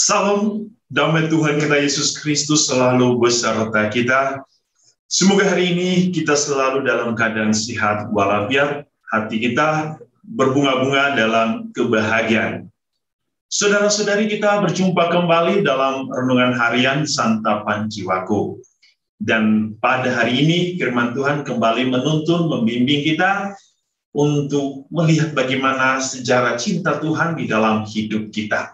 Salam damai Tuhan kita Yesus Kristus selalu beserta kita. Semoga hari ini kita selalu dalam keadaan sehat walafiat, hati kita berbunga-bunga dalam kebahagiaan. Saudara-saudari, kita berjumpa kembali dalam renungan harian Santapan Jiwaku. Dan pada hari ini firman Tuhan kembali menuntun, membimbing kita untuk melihat bagaimana sejarah cinta Tuhan di dalam hidup kita.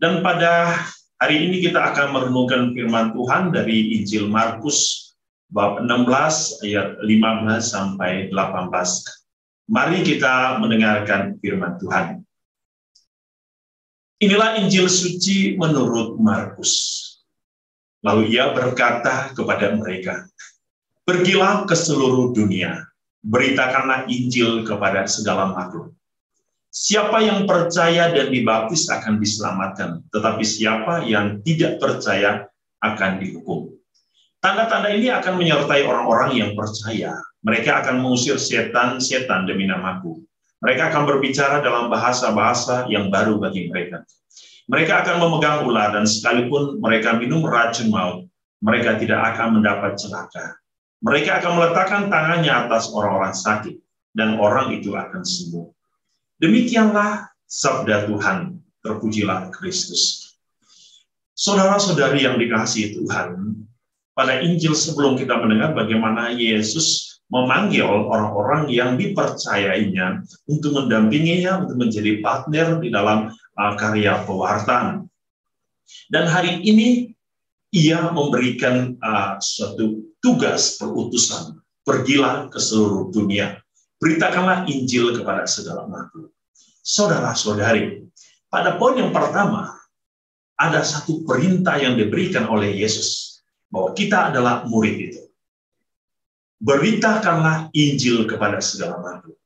Dan pada hari ini kita akan merenungkan firman Tuhan dari Injil Markus bab 16 ayat 15 sampai 18. Mari kita mendengarkan firman Tuhan. Inilah Injil suci menurut Markus. Lalu ia berkata kepada mereka, "Pergilah ke seluruh dunia, beritakanlah Injil kepada segala makhluk. Siapa yang percaya dan dibaptis akan diselamatkan, tetapi siapa yang tidak percaya akan dihukum." Tanda-tanda ini akan menyertai orang-orang yang percaya. Mereka akan mengusir setan-setan demi namaku. Mereka akan berbicara dalam bahasa-bahasa yang baru bagi mereka. Mereka akan memegang ular, dan sekalipun mereka minum racun maut, mereka tidak akan mendapat celaka. Mereka akan meletakkan tangannya atas orang-orang sakit, dan orang itu akan sembuh. Demikianlah sabda Tuhan, terpujilah Kristus. Saudara-saudari yang dikasihi Tuhan, pada Injil sebelum kita mendengar bagaimana Yesus memanggil orang-orang yang dipercayainya untuk mendampinginya, untuk menjadi partner di dalam karya pewartaan. Dan hari ini ia memberikan suatu tugas perutusan, pergilah ke seluruh dunia, beritakanlah Injil kepada segala makhluk. Saudara-saudari, pada poin yang pertama, ada satu perintah yang diberikan oleh Yesus, bahwa kita adalah murid itu. Beritakanlah Injil kepada segala makhluk.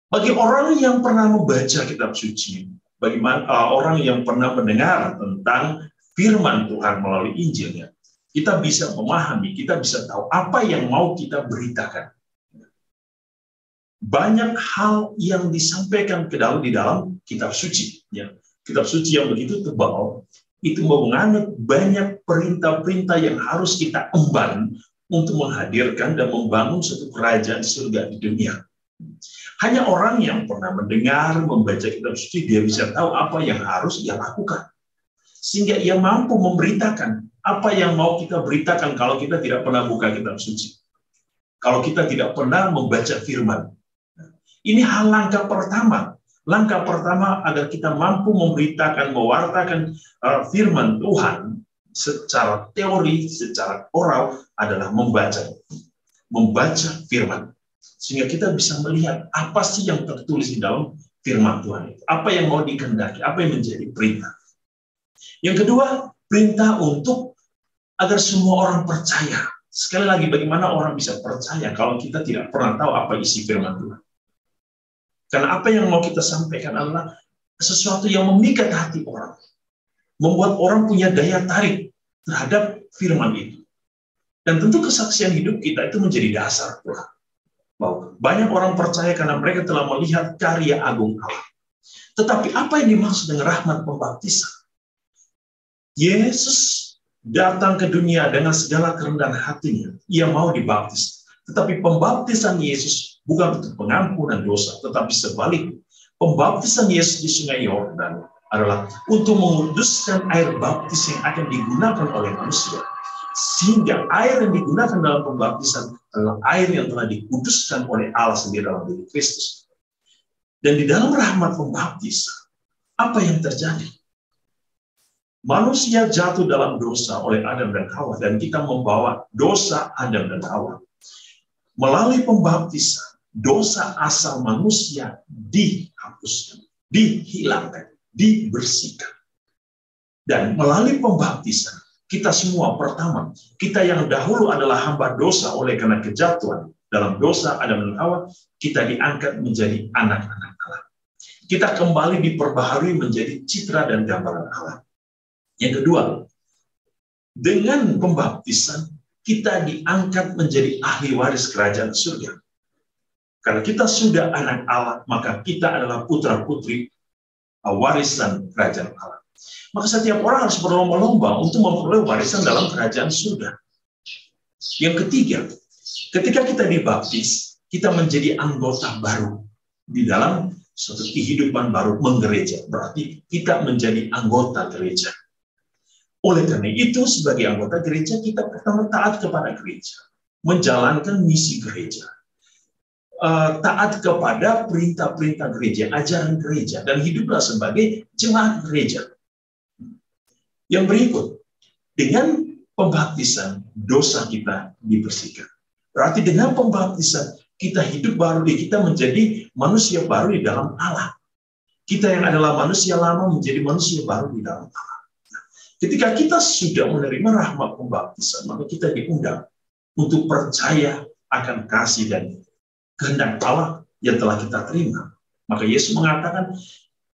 Bagi orang yang pernah membaca kitab suci, bagaimana orang yang pernah mendengar tentang firman Tuhan melalui Injilnya, kita bisa memahami, kita bisa tahu apa yang mau kita beritakan. Banyak hal yang disampaikan di dalam kitab suci. Ya. Kitab suci yang begitu tebal, itu mengandung banyak perintah-perintah yang harus kita emban untuk menghadirkan dan membangun suatu kerajaan surga di dunia. Hanya orang yang pernah mendengar, membaca kitab suci, dia bisa tahu apa yang harus ia lakukan. Sehingga ia mampu memberitakan apa yang mau kita beritakan kalau kita tidak pernah buka kitab suci. Kalau kita tidak pernah membaca firman. Ini hal langkah pertama. Langkah pertama agar kita mampu memberitakan, mewartakan firman Tuhan secara teori, secara oral adalah membaca firman. Sehingga kita bisa melihat apa sih yang tertulis di dalam firman Tuhan itu. Apa yang mau dikehendaki, apa yang menjadi perintah. Yang kedua, perintah untuk agar semua orang percaya. Sekali lagi, bagaimana orang bisa percaya kalau kita tidak pernah tahu apa isi firman Tuhan. Karena apa yang mau kita sampaikan adalah sesuatu yang memikat hati orang. Membuat orang punya daya tarik terhadap firman itu. Dan tentu kesaksian hidup kita itu menjadi dasar Tuhan. Bahwa banyak orang percaya karena mereka telah melihat karya agung Allah. Tetapi apa yang dimaksud dengan rahmat pembaptisan? Yesus datang ke dunia dengan segala kerendahan hatinya. Ia mau dibaptis. Tetapi pembaptisan Yesus bukan untuk pengampunan dosa, tetapi sebaliknya. Pembaptisan Yesus di Sungai Yordan adalah untuk menguduskan air baptis yang akan digunakan oleh manusia. Sehingga air yang digunakan dalam pembaptisan adalah air yang telah dikuduskan oleh Allah sendiri dalam diri Kristus. Dan di dalam rahmat pembaptisan, apa yang terjadi? Manusia jatuh dalam dosa oleh Adam dan Hawa, dan kita membawa dosa Adam dan Hawa. Melalui pembaptisan, dosa asal manusia dihapuskan, dihilangkan, dibersihkan. Dan melalui pembaptisan, kita semua pertama, kita yang dahulu adalah hamba dosa oleh karena kejatuhan dalam dosa Adam dan Hawa, kita diangkat menjadi anak-anak Allah. Kita kembali diperbaharui menjadi citra dan gambaran Allah. Yang kedua, dengan pembaptisan, kita diangkat menjadi ahli waris kerajaan surga. Karena kita sudah anak Allah, maka kita adalah putra-putri warisan kerajaan Allah. Maka setiap orang harus berlomba-lomba untuk memperoleh warisan dalam kerajaan surga. Yang ketiga, ketika kita dibaptis, kita menjadi anggota baru di dalam suatu kehidupan baru menggereja. Berarti kita menjadi anggota gereja. Oleh karena itu, sebagai anggota gereja, kita pertama taat kepada gereja, menjalankan misi gereja, taat kepada perintah-perintah gereja, ajaran gereja, dan hiduplah sebagai jemaat gereja. Yang berikut, dengan pembaptisan, dosa kita dibersihkan. Berarti dengan pembaptisan, kita hidup baru, kita menjadi manusia baru di dalam Allah. Kita yang adalah manusia lama menjadi manusia baru di dalam Allah. Ketika kita sudah menerima rahmat pembaptisan, maka kita diundang untuk percaya akan kasih dan kehendak Allah yang telah kita terima. Maka Yesus mengatakan,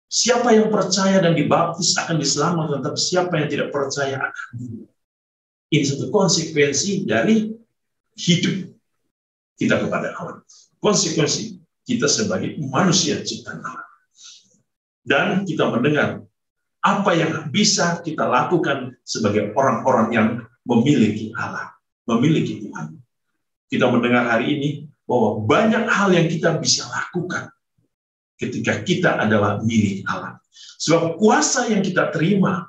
siapa yang percaya dan dibaptis akan diselamatkan, tetapi siapa yang tidak percaya akan dihukum. Ini satu konsekuensi dari hidup kita kepada Allah. Konsekuensi kita sebagai manusia ciptaan Allah. Dan kita mendengar apa yang bisa kita lakukan sebagai orang-orang yang memiliki Allah, memiliki Tuhan. Kita mendengar hari ini bahwa banyak hal yang kita bisa lakukan ketika kita adalah milik Allah. Sebab kuasa yang kita terima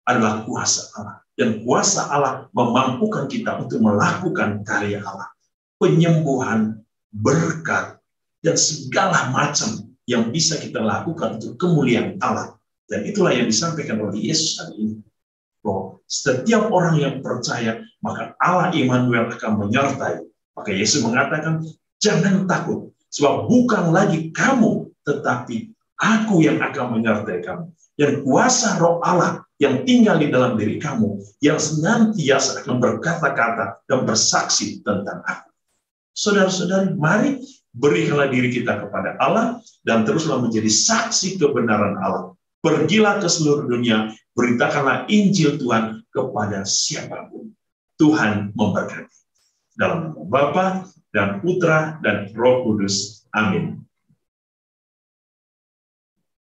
adalah kuasa Allah. Dan kuasa Allah memampukan kita untuk melakukan karya Allah. Penyembuhan, berkat, dan segala macam yang bisa kita lakukan untuk kemuliaan Allah. Dan itulah yang disampaikan oleh Yesus hari ini. Bahwa setiap orang yang percaya, maka Allah Immanuel akan menyertai. Maka Yesus mengatakan, jangan takut. Sebab bukan lagi kamu, tetapi aku yang akan menyertai kamu. Dan kuasa roh Allah yang tinggal di dalam diri kamu, yang senantiasa akan berkata-kata dan bersaksi tentang aku. Saudara-saudari, mari berikanlah diri kita kepada Allah, dan teruslah menjadi saksi kebenaran Allah. Pergilah ke seluruh dunia, beritakanlah Injil Tuhan kepada siapapun. Tuhan memberkati. Dalam nama Bapa dan Putra dan Roh Kudus. Amin.